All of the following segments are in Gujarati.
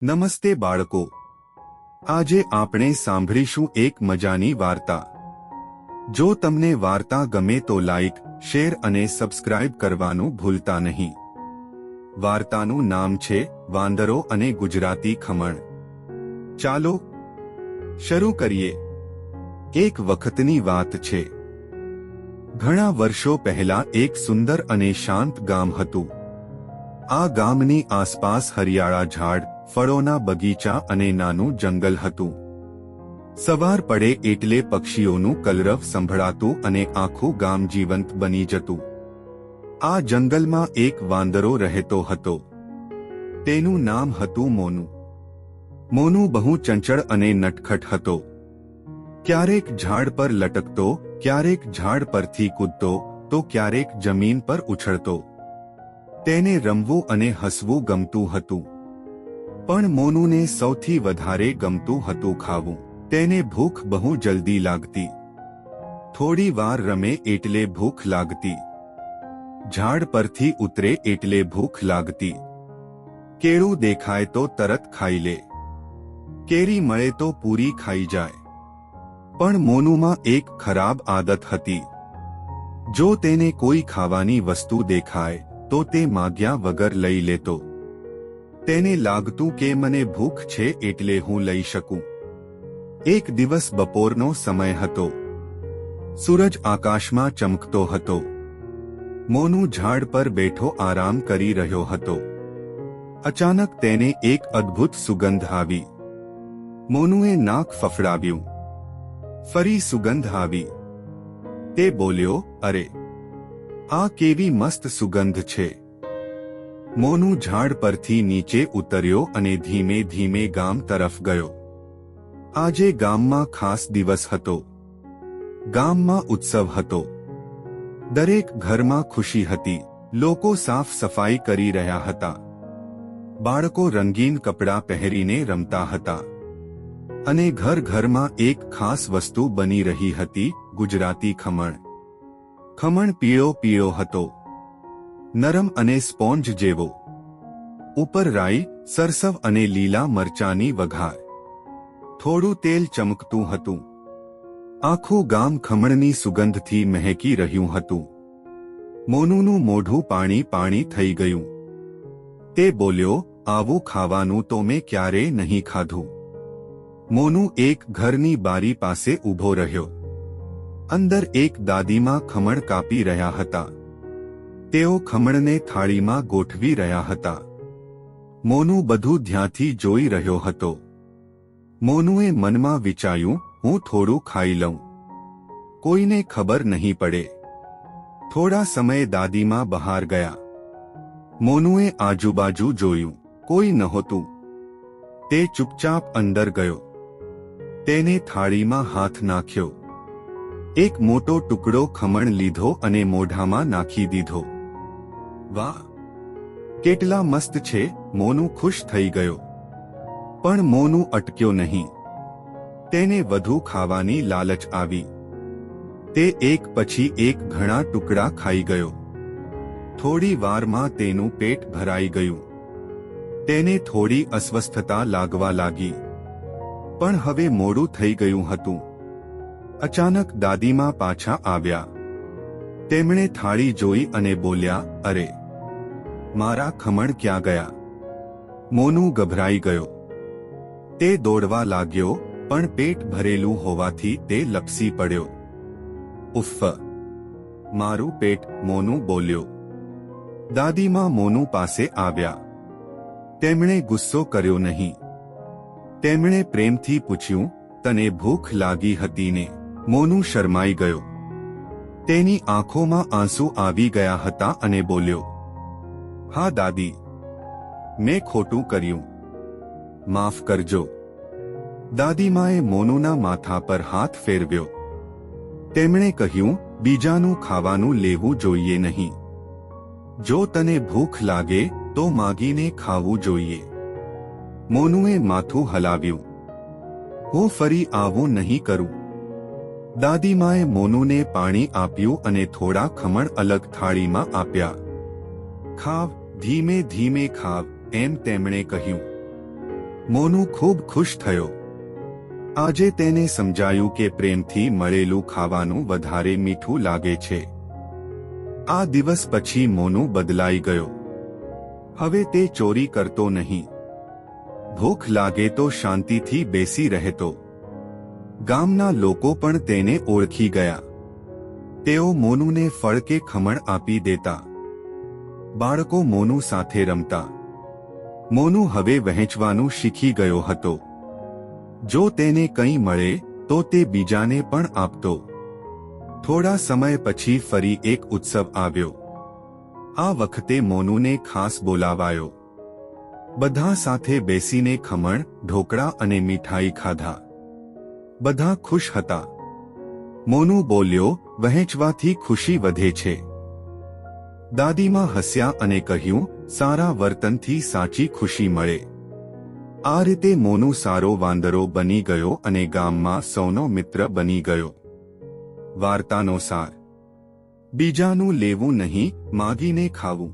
નમસ્તે બાળકો, આજે આપણે સાંભળીશું એક મજાની વાર્તા। જો તમને વાર્તા ગમે તો લાઈક, શેર અને સબસ્ક્રાઇબ કરવાનું ભૂલતા નહીં। વાર્તાનું નામ છે વાંદરો અને ગુજરાતી ખમણ। ચાલો શરૂ કરીએ। એક વખતની વાત છે। ઘણા વર્ષો પહેલા એક સુંદર અને શાંત ગામ હતું। આ ગામની આસપાસ હરિયાળા ઝાડ, ફળોના બગીચા અને નાનું જંગલ હતું। સવાર પડે એટલે પક્ષીઓનું કલરવ સંભળાતું અને આખું ગામ જીવંત બની જતું। આ જંગલમાં એક વાંદરો રહેતો હતો। તેનું નામ હતું મોનુ। મોનુ બહુ ચંચળ અને નટખટ હતો। ક્યારેક ઝાડ પર લટકતો, ક્યારેક ઝાડ પરથી કૂદતો તો ક્યારેક જમીન પર ઉછળતો। તેને રમવું અને હસવું ગમતું હતું, પણ મોનુને સૌથી વધારે ગમતું હતું ખાવું। તેને ભૂખ બહુ જલ્દી લાગતી। થોડી વાર રમે એટલે ભૂખ લાગતી, ઝાડ પરથી ઉતરે એટલે ભૂખ લાગતી। કેળું દેખાય તો તરત ખાઈ લે, કેરી મળે તો પૂરી ખાઈ જાય। પણ મોનુમાં એક ખરાબ આદત હતી। જો તેને કોઈ ખાવાની વસ્તુ દેખાય તો તે માગ્યા વગર લઈ લેતો। તેને લાગતું કે મને ભૂખ છે એટલે હું લઈ શકું। એક દિવસ બપોરનો સમય હતો। સૂરજ આકાશમાં ચમકતો હતો। મોનુ ઝાડ પર બેઠો આરામ કરી રહ્યો હતો। અચાનક તેને એક અદ્ભુત સુગંધ આવી। મોનુએ નાક ફફડાવ્યું। ફરી સુગંધ આવી। તે બોલ્યો, અરે, આ કેવી મસ્ત સુગંધ છે। મોનુ ઝાડ પરથી નીચે ઉતર્યો અને ધીમે ધીમે ગામ તરફ ગયો। આજે ગામમાં ખાસ દિવસ હતો। ગામમાં ઉત્સવ હતો। દરેક ઘરમાં ખુશી હતી। લોકો સાફ સફાઈ કરી રહ્યા હતા। બાળકો રંગીન કપડાં પહેરીને રમતા હતા। અને ઘર ઘરમાં એક ખાસ વસ્તુ બની રહી હતી, ગુજરાતી ખમણ। ખમણ પીળો પીળો હતો, નરમ અને સ્પોન્જ જેવો। ઉપર રાઈ, સરસવ અને લીલા મરચાની વઘાર। થોડું તેલ ચમકતું હતું। આખું ગામ ખમણની સુગંધથી મહેકી રહ્યું હતું। મોનુનું મોઢું પાણી પાણી થઈ ગયું। તે બોલ્યો, આવું ખાવાનું તો મેં ક્યારેય નહીં ખાધું। મોનુ એક ઘરની બારી પાસે ઊભો રહ્યો। અંદર એક દાદીમા ખમણ કાપી રહ્યા હતા। તેઓ ખમણને થાળીમાં ગોઠવી રહ્યા હતા। મોનુ બધું ધ્યાનથી જોઈ રહ્યો હતો। મોનુએ મનમાં વિચાર્યું, હું થોડું ખાઈ લઉં, કોઈને ખબર નહીં પડે। થોડા સમયે દાદીમા બહાર ગયા। મોનુએ આજુબાજુ જોયું, કોઈ નહોતું। તે ચૂપચાપ અંદર ગયો। તેને થાળીમાં હાથ નાખ્યો। એક મોટો ટુકડો ખમણ લીધો અને મોઢામાં નાખી દીધો। વાહ, કેટલા મસ્ત છે, મોનુ ખુશ થઈ ગયો। પણ મોનુ અટક્યો નહીં। તેને વધુ ખાવાની લાલચ આવી। તે એક પછી એક ઘણા ટુકડા ખાઈ ગયો। થોડી વારમાં તેનું પેટ ભરાઈ ગયું। તેને થોડી અસ્વસ્થતા લાગવા લાગી। પણ હવે મોડું થઈ ગયું હતું। અચાનક દાદીમા પાછા આવ્યા। તેમણે થાળી જોઈ અને બોલ્યા, અરે, મારા ખમણ ક્યાં ગયા? મોનુ ગભરાઈ ગયો। તે દોડવા લાગ્યો, પણ પેટ ભરેલું હોવાથી તે લપસી પડ્યો। ઉફ્ફ, મારું પેટ, મોનુ બોલ્યો। દાદીમા મોનુ પાસે આવ્યા। તેમણે ગુસ્સો કર્યો નહીં। તેમણે પ્રેમથી પૂછ્યું, તને ભૂખ લાગી હતી ને? મોનુ શરમાઈ ગયો। તેની આંખોમાં આંસુ આવી ગયા હતા અને બોલ્યો, હા દાદી, મેં ખોટું કર્યું, માફ કરજો। દાદીમાએ મોનુના માથા પર હાથ ફેરવ્યો। તેમણે કહ્યું, બીજાનું ખાવાનું લેવું જોઈએ નહીં। જો તને ભૂખ લાગે તો માગીને ખાવું જોઈએ। મોનુએ માથું હલાવ્યું। હું ફરી આવું નહીં કરું। દાદીમાએ મોનુને પાણી આપ્યું અને થોડા ખમણ અલગ થાળીમાં આપ્યા। ખાવ, ધીમે ધીમે ખાવ, એમ તેમણે કહ્યું। મોનુ ખૂબ ખુશ થયો. આજે તેને સમજાયું કે પ્રેમથી મળેલું ખાવાનું વધારે મીઠું લાગે છે. આ દિવસ પછી મોનુ બદલાઈ ગયો. હવે તે ચોરી કરતો નહીં. ભૂખ લાગે તો શાંતિથી બેસી રહેતો. ગામના લોકો પણ તેને ઓળખી ગયા. તેઓ મોનુને ફળ કે ખમણ આપી દેતા. બાળકો મોનુ સાથે રમતા. મોનુ હવે વહેંચવાનું શીખી ગયો હતો. જો તેને કંઈ મળે તો તે બીજાને પણ આપતો. થોડા સમય પછી ફરી એક ઉત્સવ આવ્યો. આ વખતે મોનુને ખાસ બોલાવાયો. બધા સાથે બેસીને ખમણ, ઢોકળા અને મીઠાઈ ખાધા. બધા ખુશ હતા. મોનુ બોલ્યો, વહેંચવાથી ખુશી વધે છે. દાદીમાં હસ્યા અને કહ્યું, સારા વર્તનથી સાચી ખુશી મળે. આ રીતે મોનુ સારો વાંદરો બની ગયો અને ગામમાં સૌનો મિત્ર બની ગયો. વાર્તાનો સાર: બીજાનું લેવું નહીં, માગીને ખાવું.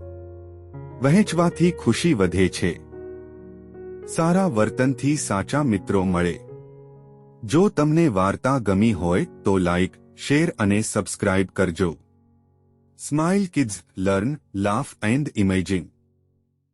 વહેંચવાથી ખુશી વધે છે. સારા વર્તનથી સાચા મિત્રો મળે. જો તમને વાર્તા ગમી હોય તો લાઈક, શેર અને સબસ્ક્રાઇબ કરજો. Smile kids, learn, laugh and imaging.